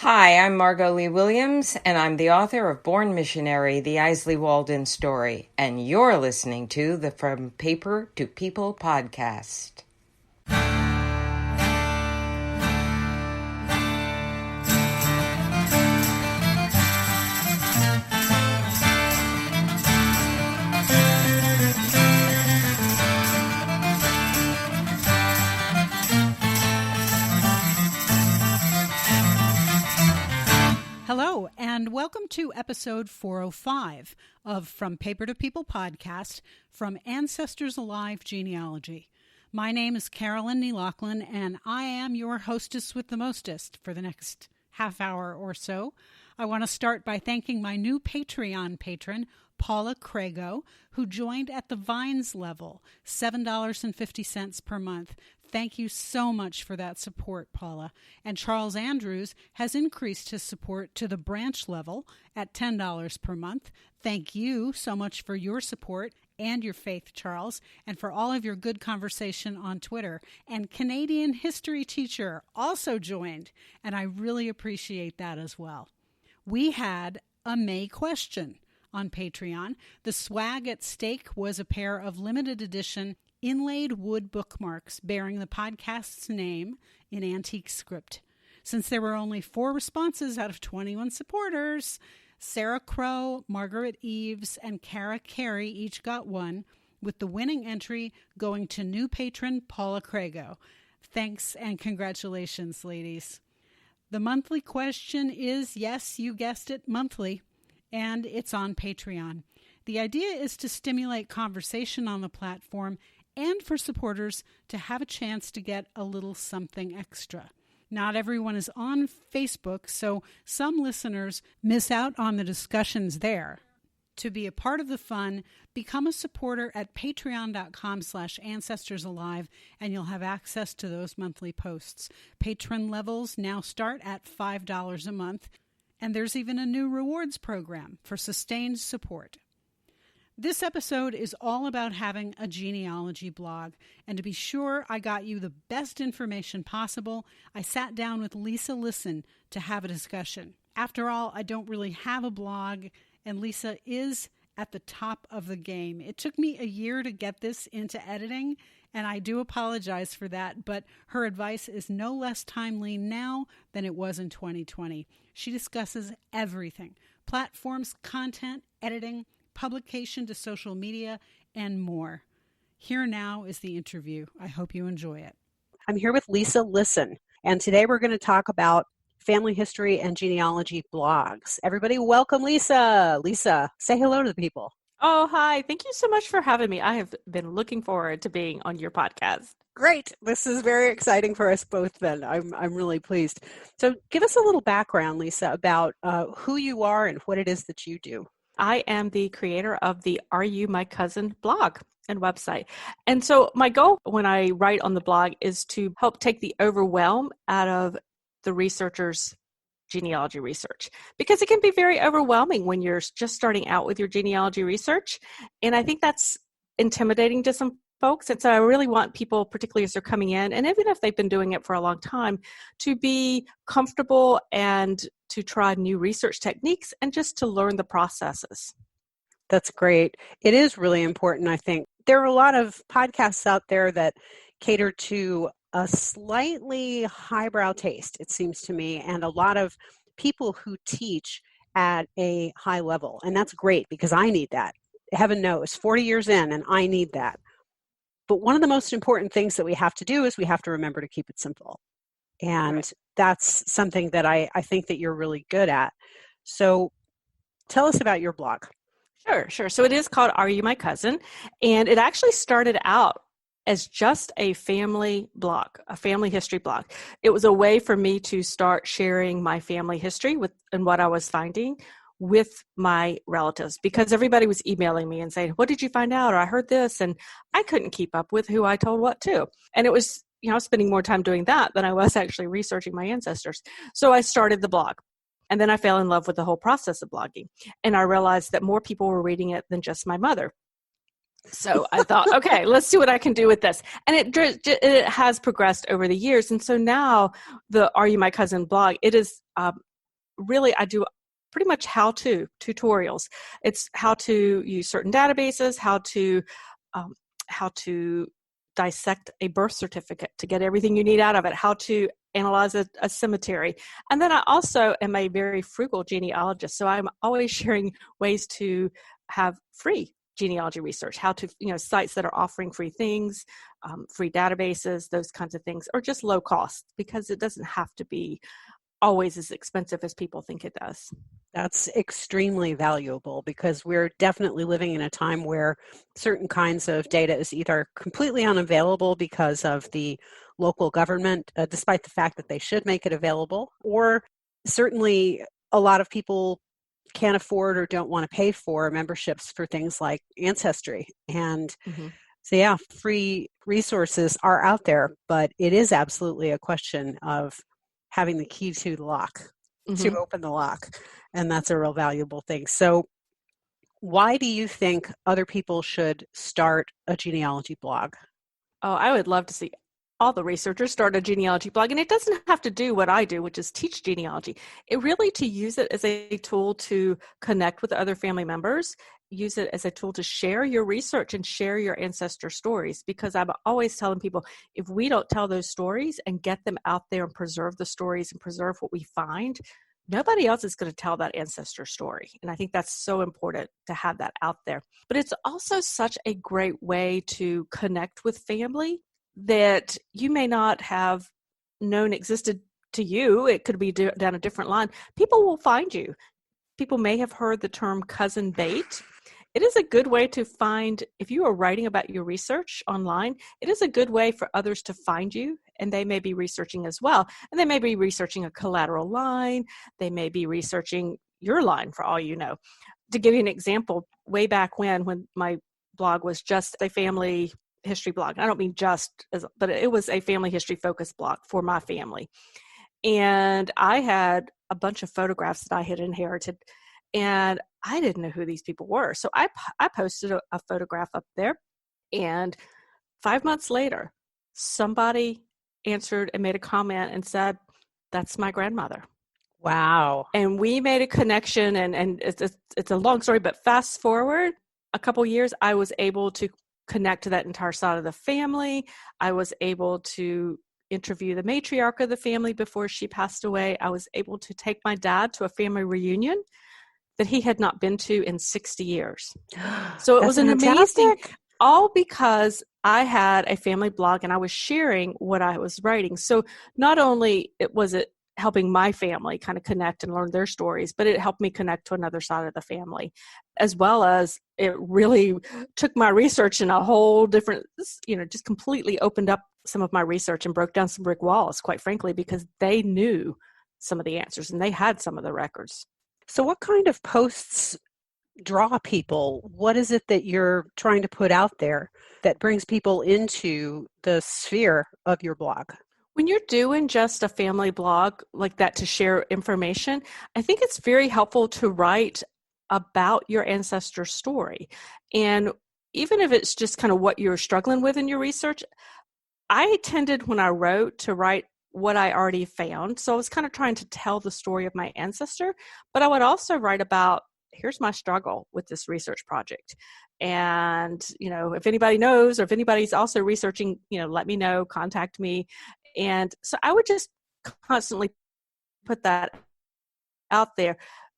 Hi, I'm Margot Lee Williams, and I'm the author of Born Missionary, the Isley Walden Story, and you're listening to the From Paper to People podcast. Hello, and welcome to episode 405 of From Paper to People podcast from Ancestors Alive Genealogy. My name is Carolyn Nealochlin, and I am your hostess with the mostest for the next half hour or so. I want to start by thanking my new Patreon patron, Paula Crago, who joined at the Vines level, $7.50 per month. Thank you so much for that support, Paula. And Charles Andrews has increased his support to the branch level at $10 per month. Thank you so much for your support and your faith, Charles, and for all of your good conversation on Twitter. And Canadian history teacher also joined, and I really appreciate that as well. We had a May question on Patreon. The swag at stake was a pair of limited edition inlaid wood bookmarks bearing the podcast's name in antique script. Since there were only 4 responses out of 21 supporters, Sarah Crow, Margaret Eves, and Kara Carey each got one, with the winning entry going to new patron Paula Crago. Thanks and congratulations, ladies. The monthly question is, yes, you guessed it, monthly, and it's on Patreon. The idea is to stimulate conversation on the platform and for supporters to have a chance to get a little something extra. Not everyone is on Facebook, so some listeners miss out on the discussions there. To be a part of the fun, become a supporter at patreon.com/ancestorsalive, and you'll have access to those monthly posts. Patron levels now start at $5 a month, and there's even a new rewards program for sustained support. This episode is all about having a genealogy blog, and to be sure I got you the best information possible, I sat down with Lisa Lisson to have a discussion. After all, I don't really have a blog, and Lisa is at the top of the game. It took me a year to get this into editing, and I do apologize for that, but her advice is no less timely now than it was in 2020. She discusses everything: platforms, content, editing, publication to social media, and more. Here now is the interview. I hope you enjoy it. I'm here with Lisa Lisson, and today we're going to talk about family history and genealogy blogs. Everybody welcome Lisa. Lisa, say hello to the people. Oh, hi. Thank you so much for having me. I have been looking forward to being on your podcast. Great. This is very exciting for us both then. I'm really pleased. So give us a little background, Lisa, about who you are and what it is that you do. I am the creator of the Are You My Cousin blog and website. And so my goal when I write on the blog is to help take the overwhelm out of the researchers' genealogy research, because it can be very overwhelming when you're just starting out with your genealogy research. And I think that's intimidating to some folks. And so I really want people, particularly as they're coming in, and even if they've been doing it for a long time, to be comfortable and to try new research techniques and just to learn the processes. That's great. It is really important, I think. There are a lot of podcasts out there that cater to a slightly highbrow taste, it seems to me, and a lot of people who teach at a high level. And that's great because I need that. Heaven knows, 40 years in, and I need that. But one of the most important things that we have to do is we have to remember to keep it simple. And Right. That's something that I think that you're really good at. So tell us about your blog. Sure. So it is called Are You My Cousin? And it actually started out as just a family blog, a family history blog. It was a way for me to start sharing my family history and what I was finding with my relatives, because everybody was emailing me and saying, what did you find out? Or I heard this, and I couldn't keep up with who I told what to. And it was, I was spending more time doing that than I was actually researching my ancestors. So I started the blog. And then I fell in love with the whole process of blogging. And I realized that more people were reading it than just my mother. So I thought, okay, let's see what I can do with this. And it has progressed over the years. And so now the Are You My Cousin blog, it is really, I do pretty much how-to tutorials. It's how to use certain databases, how to dissect a birth certificate to get everything you need out of it, how to analyze a cemetery. And then I also am a very frugal genealogist. So I'm always sharing ways to have free genealogy research, how to, sites that are offering free things, free databases, those kinds of things, or just low cost, because it doesn't have to be always as expensive as people think it does. That's extremely valuable because we're definitely living in a time where certain kinds of data is either completely unavailable because of the local government, despite the fact that they should make it available, or certainly a lot of people can't afford or don't want to pay for memberships for things like Ancestry. And so, yeah, free resources are out there, but it is absolutely a question of having the key to the lock, to open the lock. And that's a real valuable thing. So why do you think other people should start a genealogy blog? Oh, I would love to see all the researchers start a genealogy blog. And it doesn't have to do what I do, which is teach genealogy. It really to use it as a tool to connect with other family members, use it as a tool to share your research and share your ancestor stories. Because I'm always telling people, if we don't tell those stories and get them out there and preserve the stories and preserve what we find, nobody else is going to tell that ancestor story. And I think that's so important to have that out there. But it's also such a great way to connect with family that you may not have known existed to you. It could be down a different line. People will find you. People may have heard the term cousin bait. It is a good way to find, if you are writing about your research online, it is a good way for others to find you, and they may be researching as well. And they may be researching a collateral line. They may be researching your line, for all you know. To give you an example, way back when my blog was just a family history blog. I don't mean but it was a family history focused blog for my family. And I had a bunch of photographs that I had inherited, and I didn't know who these people were. So I posted a photograph up there, and 5 months later, somebody answered and made a comment and said, "That's my grandmother." Wow. And we made a connection, and it's a long story, but fast forward a couple years, I was able to connect to that entire side of the family. I was able to interview the matriarch of the family before she passed away. I was able to take my dad to a family reunion that he had not been to in 60 years. So it was an amazing, all because I had a family blog and I was sharing what I was writing. So not only was it helping my family kind of connect and learn their stories, but it helped me connect to another side of the family, as well as it really took my research in a whole different, just completely opened up some of my research and broke down some brick walls, quite frankly, because they knew some of the answers and they had some of the records. So what kind of posts draw people? What is it that you're trying to put out there that brings people into the sphere of your blog? When you're doing just a family blog like that to share information, I think it's very helpful to write about your ancestor story. And even if it's just kind of what you're struggling with in your research, I tended when I wrote to write what I already found. So I was kind of trying to tell the story of my ancestor, but I would also write about, here's my struggle with this research project. And, if anybody knows, or if anybody's also researching, let me know, contact me. And so I would just constantly put that out there.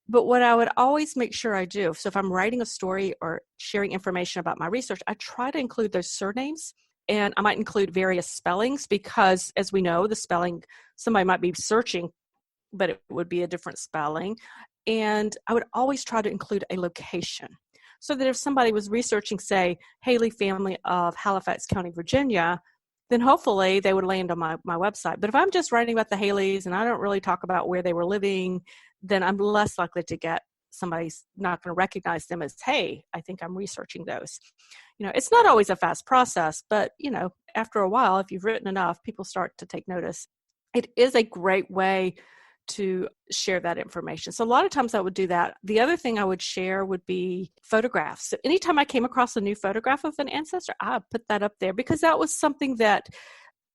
But what I would always make sure I do, so if I'm writing a story or sharing information about my research, I try to include those surnames, and I might include various spellings because, as we know, the spelling, somebody might be searching, but it would be a different spelling. And I would always try to include a location so that if somebody was researching, say, Haley family of Halifax County, Virginia, then hopefully they would land on my website. But if I'm just writing about the Haleys and I don't really talk about where they were living, then I'm less likely to get somebody's not going to recognize them as, hey, I think I'm researching those. It's not always a fast process, but, after a while, if you've written enough, people start to take notice. It is a great way to share that information. So a lot of times I would do that. The other thing I would share would be photographs. So anytime I came across a new photograph of an ancestor, I would put that up there because that was something that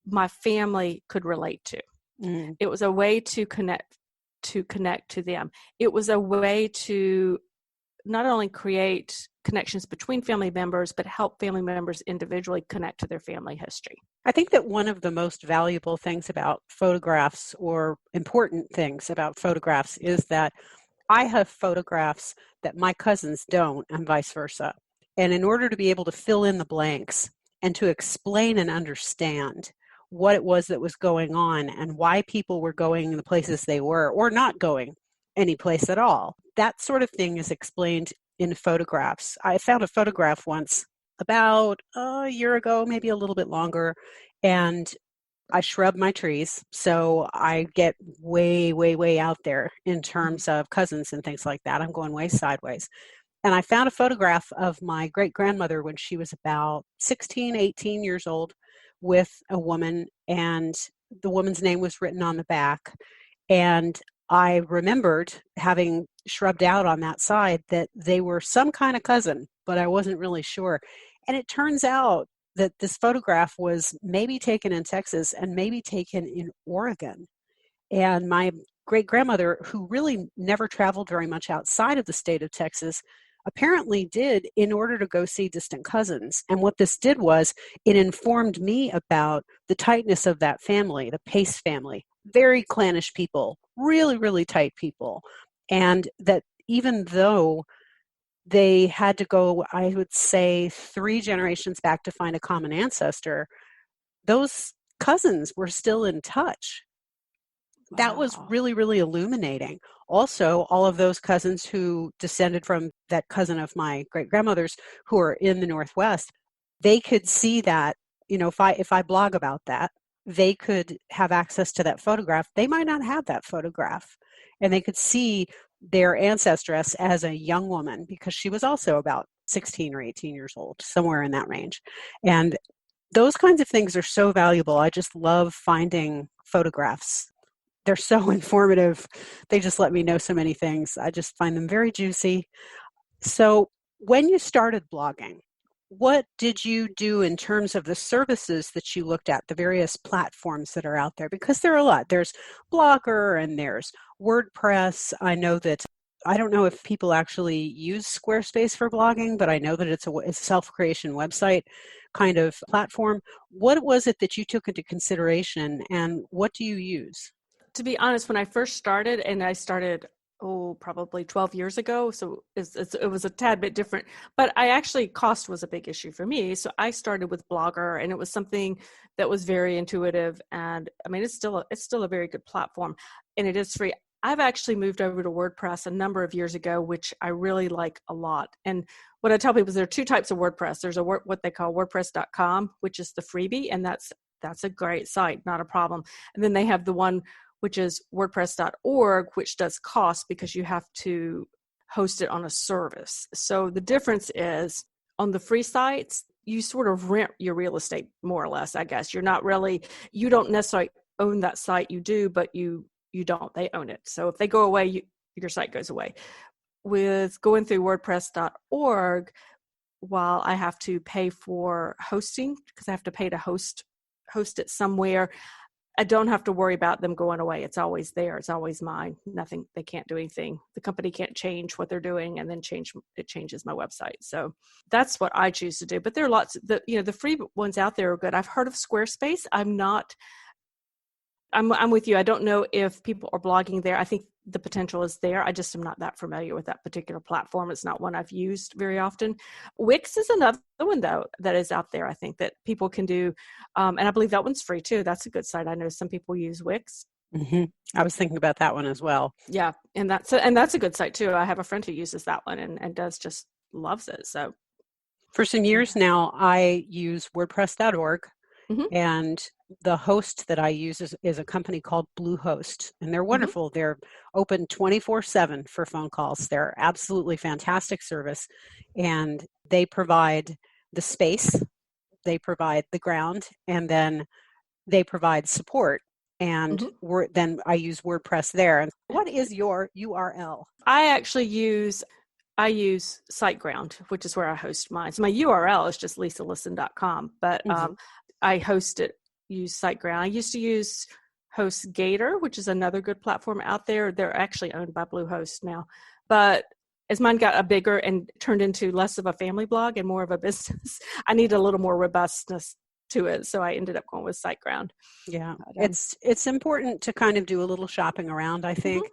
my family could relate to. Mm. It was a way to connect to them. It was a way to not only create connections between family members, but help family members individually connect to their family history. I think that one of the most valuable things about photographs, or important things about photographs, is that I have photographs that my cousins don't, and vice versa. And in order to be able to fill in the blanks and to explain and understand what it was that was going on and why people were going in the places they were or not going any place at all, that sort of thing is explained in photographs. I found a photograph once about a year ago, maybe a little bit longer, and I shrub my trees, so I get way, way, way out there in terms of cousins and things like that. I'm going way sideways. And I found a photograph of my great-grandmother when she was about 16, 18 years old with a woman, and the woman's name was written on the back. And I remembered having shrubbed out on that side that they were some kind of cousin, but I wasn't really sure. And it turns out that this photograph was maybe taken in Texas and maybe taken in Oregon. And my great-grandmother, who really never traveled very much outside of the state of Texas, apparently did in order to go see distant cousins. And what this did was it informed me about the tightness of that family, the Pace family. Very clannish people, really, really tight people. And that even though they had to go, I would say, 3 generations back to find a common ancestor, those cousins were still in touch. Wow. That was really, really illuminating. Also, all of those cousins who descended from that cousin of my great-grandmother's who are in the Northwest, they could see that, if I blog about that, they could have access to that photograph. They might not have that photograph. And they could see their ancestress as a young woman because she was also about 16 or 18 years old, somewhere in that range. And those kinds of things are so valuable. I just love finding photographs. They're so informative. They just let me know so many things. I just find them very juicy. So when you started blogging, what did you do in terms of the services that you looked at, the various platforms that are out there? Because there are a lot. There's Blogger and there's WordPress. I don't know if people actually use Squarespace for blogging, but I know that it's a self-creation website kind of platform. What was it that you took into consideration, and what do you use? To be honest, when I first started, and I started probably 12 years ago. So it was a tad bit different, but cost was a big issue for me. So I started with Blogger, and it was something that was very intuitive. And I mean, it's still a very good platform, and it is free. I've actually moved over to WordPress a number of years ago, which I really like a lot. And what I tell people is there are 2 types of WordPress. There's what they call WordPress.com, which is the freebie, and that's a great site, not a problem. And then they have the one which is WordPress.org, which does cost because you have to host it on a service. So the difference is on the free sites, you sort of rent your real estate more or less, I guess. You don't necessarily own that site. You do, but you don't. They own it. So if they go away, your site goes away. With going through WordPress.org, while I have to pay for hosting, because I have to pay to host it somewhere, I don't have to worry about them going away. It's always there. It's always mine. Nothing, they can't do anything. The company can't change what they're doing and then it changes my website. So that's what I choose to do. But there are lots, the free ones out there are good. I've heard of Squarespace. I'm with you. I don't know if people are blogging there. I think the potential is there. I just am not that familiar with that particular platform. It's not one I've used very often. Wix is another one, though, that is out there, I think, that people can do. And I believe that one's free, too. That's a good site. I know some people use Wix. Mm-hmm. I was thinking about that one as well. Yeah, and that's a good site, too. I have a friend who uses that one and just loves it. So for some years now, I use WordPress.org. Mm-hmm. And the host that I use is a company called Bluehost, and they're wonderful. Mm-hmm. They're open 24/7 for phone calls. They're absolutely fantastic service, and they provide the space, they provide the ground, and then they provide support. and then I use WordPress there. And what is your URL? I use SiteGround, which is where I host mine. So my URL is just lisalisson.com, but I use SiteGround. I used to use HostGator, which is another good platform out there. They're actually owned by Bluehost now. But as mine got a bigger and turned into less of a family blog and more of a business, I need a little more robustness to it. So I ended up going with SiteGround. Yeah, it's important to kind of do a little shopping around, I think,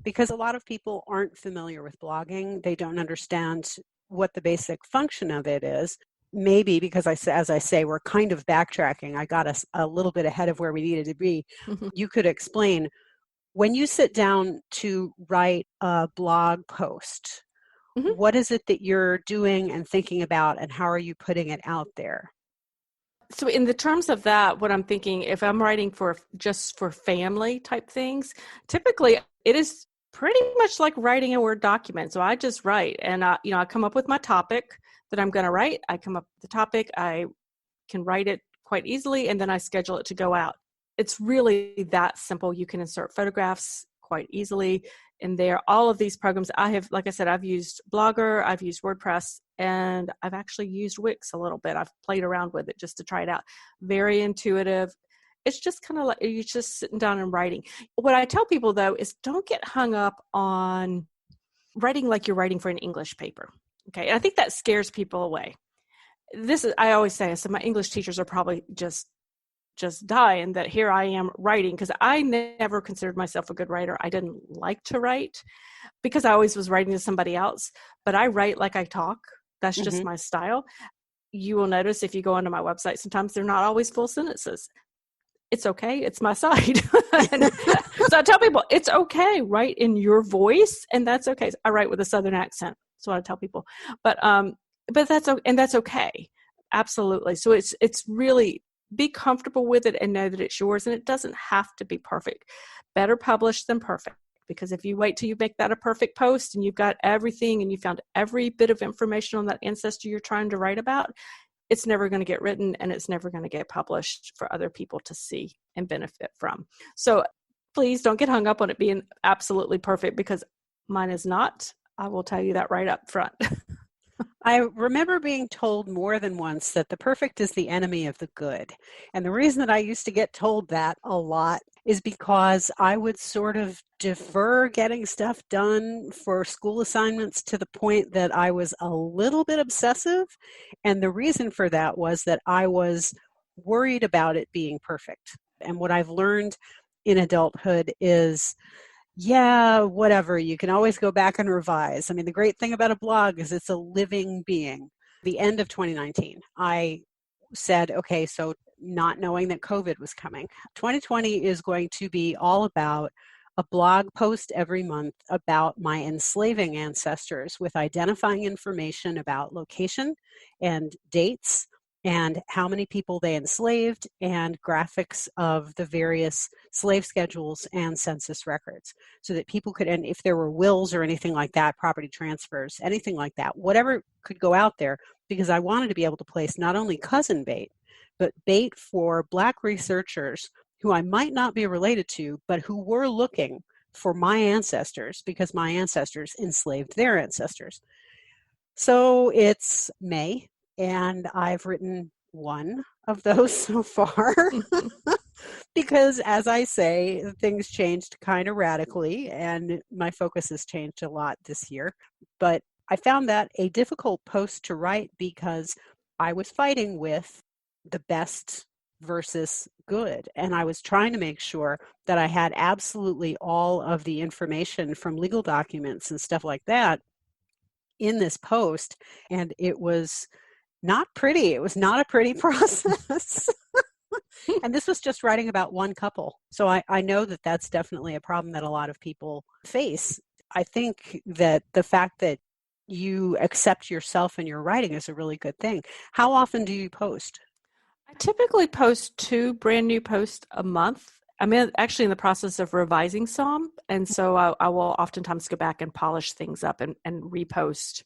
because a lot of people aren't familiar with blogging. They don't understand what the basic function of it is. Maybe because as I say, we're kind of backtracking. I got us a little bit ahead of where we needed to be. You could explain, when you sit down to write a blog post, what is it that you're doing and thinking about, and how are you putting it out there? So in the terms of that, what I'm thinking, if I'm writing just for family type things, typically it is pretty much like writing a Word document. So I just write, and I come up with my topic that I'm going to write. I come up with the topic. I can write it quite easily, and then I schedule it to go out. It's really that simple. You can insert photographs quite easily in there. All of these programs like I said, I've used Blogger, I've used WordPress, and I've actually used Wix a little bit. I've played around with it just to try it out. Very intuitive. It's just kind of like you're just sitting down and writing. What I tell people, though, is don't get hung up on writing like you're writing for an English paper. Okay, and I think that scares people away. I always say, so my English teachers are probably just dying that here I am writing, because I never considered myself a good writer. I didn't like to write because I always was writing to somebody else, but I write like I talk. That's just my style. You will notice if you go onto my website, sometimes they're not always full sentences. It's okay. It's my site. So I tell people, it's okay. Write in your voice, and that's okay. I write with a Southern accent. That's what I tell people. But that's okay. Absolutely. So it's really, be comfortable with it and know that it's yours, and it doesn't have to be perfect. Better published than perfect, because if you wait till you make that a perfect post and you've got everything and you found every bit of information on that ancestor you're trying to write about, it's never going to get written, and it's never going to get published for other people to see and benefit from. So please don't get hung up on it being absolutely perfect, because mine is not. I will tell you that right up front. I remember being told more than once that the perfect is the enemy of the good. And the reason that I used to get told that a lot is because I would sort of defer getting stuff done for school assignments to the point that I was a little bit obsessive. And the reason for that was that I was worried about it being perfect. And what I've learned in adulthood is, yeah, whatever. You can always go back and revise. I mean, the great thing about a blog is it's a living being. The end of 2019, I said, okay, so not knowing that COVID was coming, 2020 is going to be all about a blog post every month about my enslaving ancestors, with identifying information about location and dates and how many people they enslaved, and graphics of the various slave schedules and census records, so that people could, and if there were wills or anything like that, property transfers, anything like that, whatever could go out there, because I wanted to be able to place not only cousin bait, but bait for Black researchers who I might not be related to, but who were looking for my ancestors because my ancestors enslaved their ancestors. So it's May, and I've written one of those so far because, as I say, things changed kind of radically, and my focus has changed a lot this year. But I found that a difficult post to write because I was fighting with the best versus good, and I was trying to make sure that I had absolutely all of the information from legal documents and stuff like that in this post, and it was not pretty. It was not a pretty process. And this was just writing about one couple. So I know that that's definitely a problem that a lot of people face. I think that the fact that you accept yourself and your writing is a really good thing. How often do you post? I typically post 2 brand new posts a month. I'm actually in the process of revising some, and so I will oftentimes go back and polish things up and repost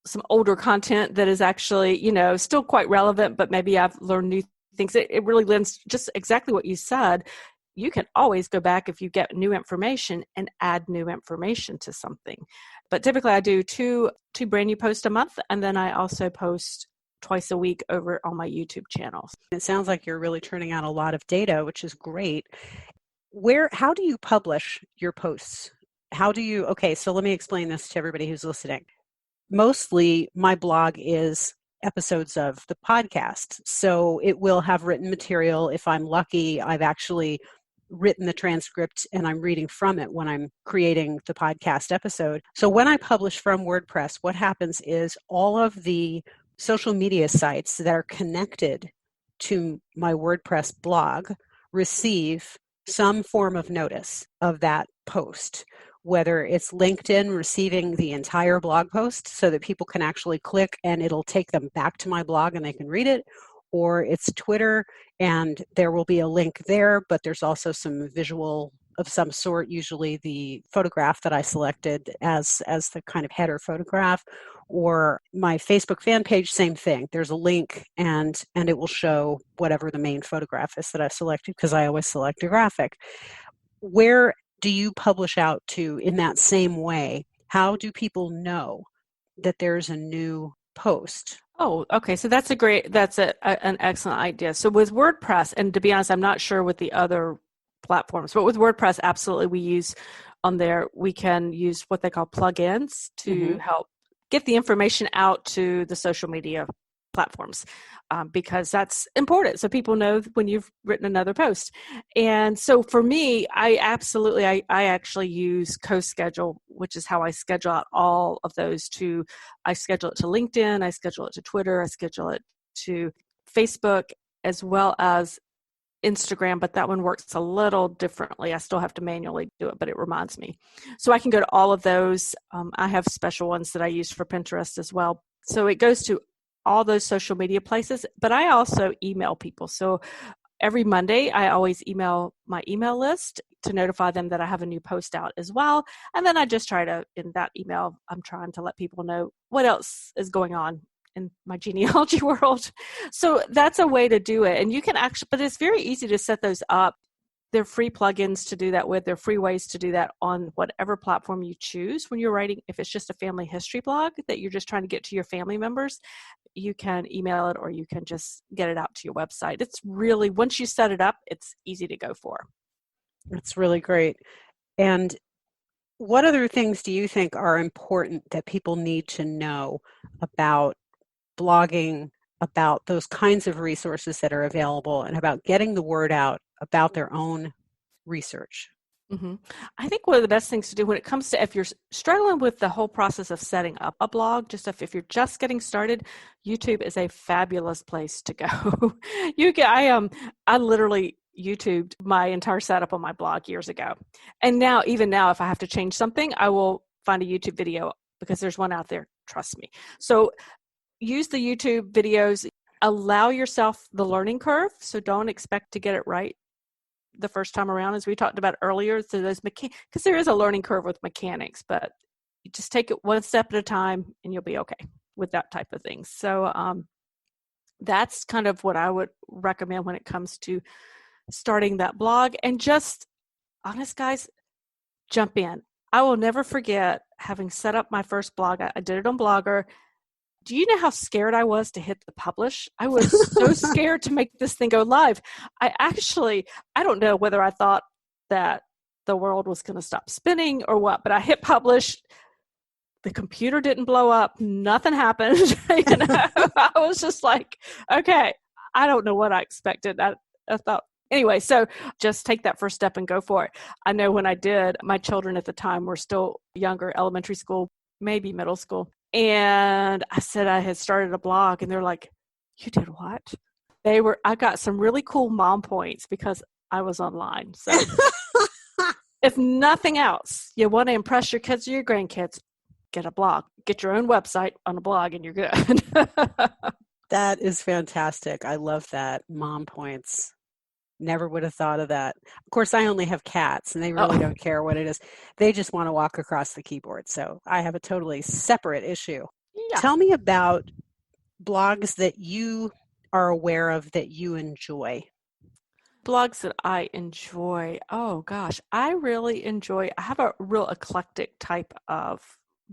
some older content that is actually, still quite relevant, but maybe I've learned new things. It really lends, just exactly what you said. you can always go back if you get new information and add new information to something. But typically I do two brand new posts a month, and then I also post twice a week over on my YouTube channels. It sounds like you're really turning out a lot of data, which is great. How do you publish your posts? Okay, so let me explain this to everybody who's listening. Mostly my blog is episodes of the podcast. So it will have written material. If I'm lucky, I've actually written the transcript and I'm reading from it when I'm creating the podcast episode. So when I publish from WordPress, what happens is all of the social media sites that are connected to my WordPress blog receive some form of notice of that post, whether it's LinkedIn receiving the entire blog post so that people can actually click and it'll take them back to my blog and they can read it, or it's Twitter and there will be a link there, but there's also some visual of some sort, usually the photograph that I selected as the kind of header photograph, or my Facebook fan page, same thing. There's a link and it will show whatever the main photograph is that I've selected, because I always select a graphic. Where do you publish out to in that same way? How do people that there's a new post? Oh, okay. So that's an excellent idea. So with WordPress, and to be honest, I'm not sure with the other platforms, but with WordPress, absolutely, we can use what they call plugins to help get the information out to the social media platforms, because that's important. So people know when you've written another post. And so for me, I actually use CoSchedule, which is how I schedule out all of those I schedule it to LinkedIn, I schedule it to Twitter, I schedule it to Facebook, as well as Instagram, but that one works a little differently. I still have to manually do it, but it reminds me. So I can go to all of those. I have special ones that I use for Pinterest as well. So it goes to all those social media places, but I also email people. So every Monday, I always email my email list to notify them that I have a new post out as well. And then I just in that email, I'm trying to let people know what else is going on in my genealogy world. So that's a way to do it. And you can but it's very easy to set those up. They're free plugins to do that with. They're free ways to do that on whatever platform you choose when you're writing. If it's just a family history blog that you're just trying to get to your family members, you can email it or you can just get it out to your website. It's really, once you set it up, it's easy to go for. That's really great. And what other things do you think are important that people need to know about blogging, about those kinds of resources that are available, and about getting the word out about their own research? I think one of the best things to do when it comes to, if you're struggling with the whole process of setting up a blog, just if you're just getting started, YouTube is a fabulous place to go. I literally YouTubed my entire setup on my blog years ago. And even now, if I have to change something, I will find a YouTube video because there's one out there, trust me. So use the YouTube videos, allow yourself the learning curve. So don't expect to get it right the first time around, as we talked about earlier. So because there is a learning curve with mechanics, but you just take it one step at a time and you'll be okay with that type of thing. So that's kind of what I would recommend when it comes to starting that blog. And just, honest guys, jump in. I will never forget having set up my first blog. I did it on Blogger. Do you know how scared I was to hit the publish? I was so scared to make this thing go live. I don't know whether I thought that the world was going to stop spinning or what, but I hit publish. The computer didn't blow up. Nothing happened. I was just like, okay, I don't know what I expected. I thought, anyway, so just take that first step and go for it. I know when I did, my children at the time were still younger, elementary school, maybe middle school. And I said I had started a blog, and they're like, "You did what?" I got some really cool mom points because I was online. So if nothing else, you want to impress your kids or your grandkids, get a blog. Get your own website on a blog and you're good. That is fantastic. I love that. Mom points. Never would have thought of that. Of course, I only have cats, and they really don't care what it is. They just want to walk across the keyboard. So I have a totally separate issue. Yeah. Tell me about blogs that you are aware of that you enjoy. Blogs that I enjoy. Oh gosh, I have a real eclectic type of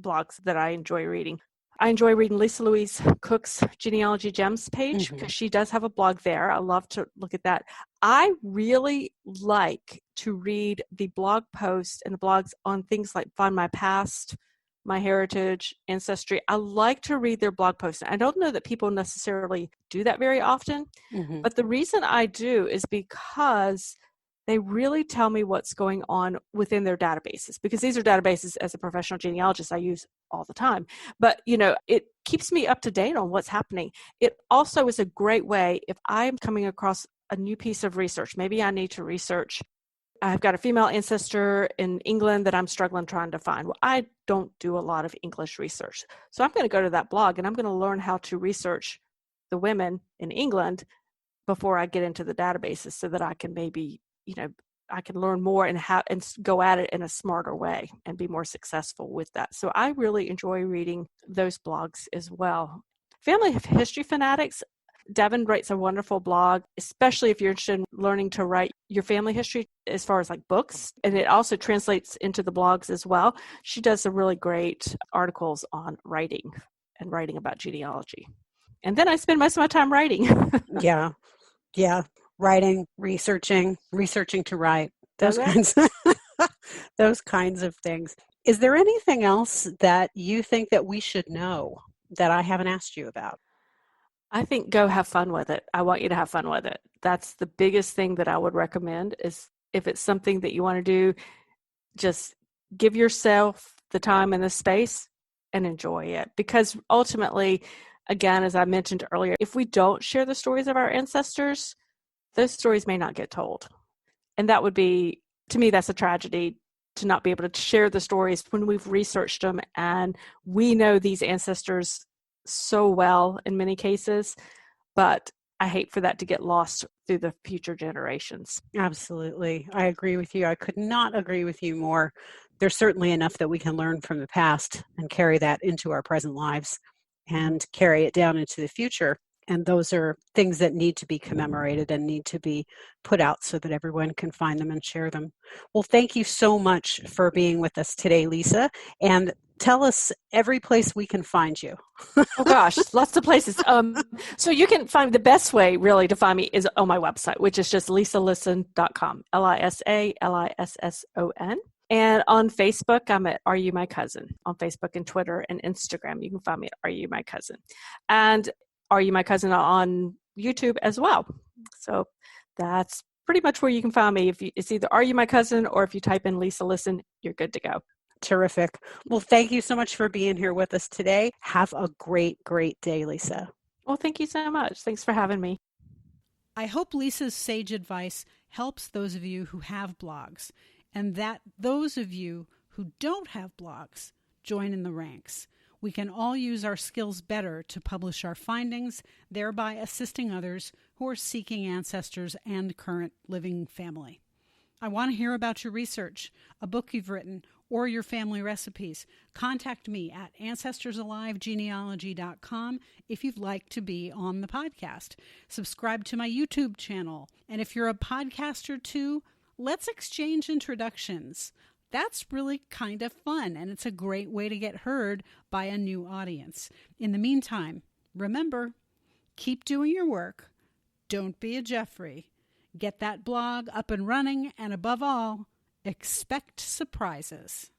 blogs that I enjoy reading. I enjoy reading Lisa Louise Cook's Genealogy Gems page because she does have a blog there. I love to look at that. I really like to read the blog posts and the blogs on things like Find My Past, My Heritage, Ancestry. I like to read their blog posts. I don't know that people necessarily do that very often, but the reason I do is because they really tell me what's going on within their databases, because these are databases as a professional genealogist I use all the time. But, it keeps me up to date on what's happening. It also is a great way if I'm coming across a new piece of research. Maybe I need to research. I've got a female ancestor in England that I'm struggling trying to find. Well, I don't do a lot of English research. So I'm going to go to that blog and I'm going to learn how to research the women in England before I get into the databases so that I can maybe I can learn more and go at it in a smarter way and be more successful with that. So I really enjoy reading those blogs as well. Family History Fanatics, Devin writes a wonderful blog, especially if you're interested in learning to write your family history as far as like books. And it also translates into the blogs as well. She does some really great articles on writing and writing about genealogy. And then I spend most of my time writing. Yeah. Writing, researching to write, those kinds of things. Is there anything else that you think that we should know that I haven't asked you about? I think go have fun with it. I want you to have fun with it. That's the biggest thing that I would recommend is if it's something that you want to do, just give yourself the time and the space and enjoy it. Because ultimately, again, as I mentioned earlier, if we don't share the stories of our ancestors, those stories may not get told. And that would be, to me, that's a tragedy to not be able to share the stories when we've researched them and we know these ancestors so well in many cases, but I hate for that to get lost through the future generations. Absolutely. I agree with you. I could not agree with you more. There's certainly enough that we can learn from the past and carry that into our present lives and carry it down into the future. And those are things that need to be commemorated and need to be put out so that everyone can find them and share them. Well, thank you so much for being with us today, Lisa. And tell us every place we can find you. Oh gosh, lots of places. So you can find the best way really to find me is on my website, which is just lisalisson.com, LISALISSON. And on Facebook, I'm at Are You My Cousin? On Facebook and Twitter and Instagram, you can find me at Are You My Cousin? And Are You My Cousin on YouTube as well. So that's pretty much where you can find me. It's either Are You My Cousin or if you type in Lisa Lisson, you're good to go. Terrific. Well, thank you so much for being here with us today. Have a great, great day, Lisa. Well, thank you so much. Thanks for having me. I hope Lisa's sage advice helps those of you who have blogs, and that those of you who don't have blogs join in the ranks. We can all use our skills better to publish our findings, thereby assisting others who are seeking ancestors and current living family. I want to hear about your research, a book you've written, or your family recipes. Contact me at AncestorsAliveGenealogy.com if you'd like to be on the podcast. Subscribe to my YouTube channel. And if you're a podcaster too, let's exchange introductions. That's really kind of fun, and it's a great way to get heard by a new audience. In the meantime, remember, keep doing your work. Don't be a Jeffrey. Get that blog up and running, and above all, expect surprises.